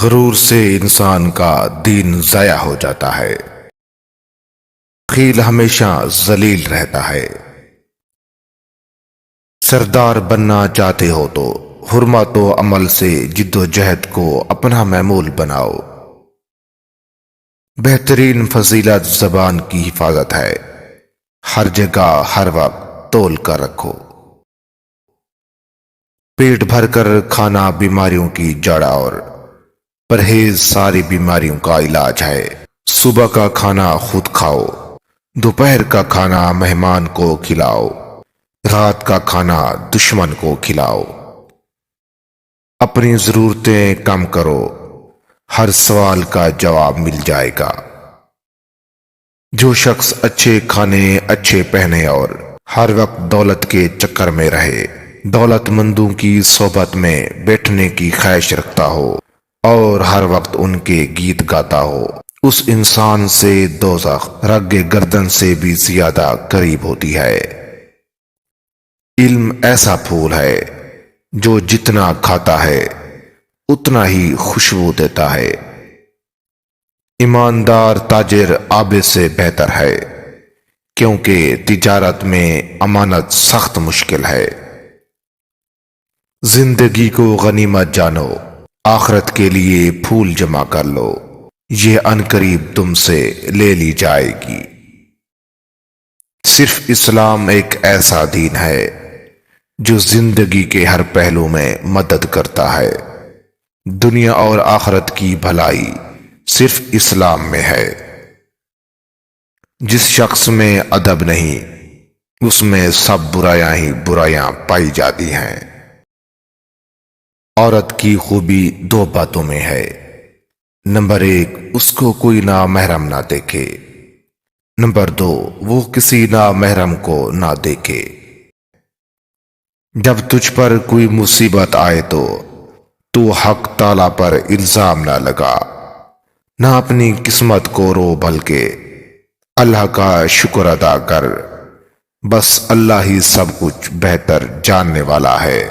غرور سے انسان کا دین ضائع ہو جاتا ہے۔ بخیل ہمیشہ ذلیل رہتا ہے۔ سردار بننا چاہتے ہو تو حرمت و عمل سے جد و جہد کو اپنا معمول بناؤ۔ بہترین فضیلت زبان کی حفاظت ہے، ہر جگہ ہر وقت تول کر رکھو۔ پیٹ بھر کر کھانا بیماریوں کی جڑ اور پرہیز ساری بیماریوں کا علاج ہے۔ صبح کا کھانا خود کھاؤ، دوپہر کا کھانا مہمان کو کھلاؤ، رات کا کھانا دشمن کو کھلاؤ۔ اپنی ضرورتیں کم کرو، ہر سوال کا جواب مل جائے گا۔ جو شخص اچھے کھانے، اچھے پہنے اور ہر وقت دولت کے چکر میں رہے، دولت مندوں کی صحبت میں بیٹھنے کی خواہش رکھتا ہو اور ہر وقت ان کے گیت گاتا ہو، اس انسان سے دوزخ رگ گردن سے بھی زیادہ قریب ہوتی ہے۔ علم ایسا پھول ہے جو جتنا کھاتا ہے اتنا ہی خوشبو دیتا ہے۔ ایماندار تاجر عابد سے بہتر ہے، کیونکہ تجارت میں امانت سخت مشکل ہے۔ زندگی کو غنیمت جانو، آخرت کے لیے پھول جمع کر لو، یہ عنقریب تم سے لے لی جائے گی۔ صرف اسلام ایک ایسا دین ہے جو زندگی کے ہر پہلو میں مدد کرتا ہے۔ دنیا اور آخرت کی بھلائی صرف اسلام میں ہے۔ جس شخص میں ادب نہیں، اس میں سب برائیاں ہی برائیاں پائی جاتی ہیں۔ عورت کی خوبی دو باتوں میں ہے۔ نمبر 1، اس کو کوئی نامحرم نہ دیکھے۔ نمبر 2، وہ کسی نامحرم کو نہ دیکھے۔ جب تجھ پر کوئی مصیبت آئے تو حق تعالیٰ پر الزام نہ لگا، نہ اپنی قسمت کو رو، بلکہ اللہ کا شکر ادا کر۔ بس اللہ ہی سب کچھ بہتر جاننے والا ہے۔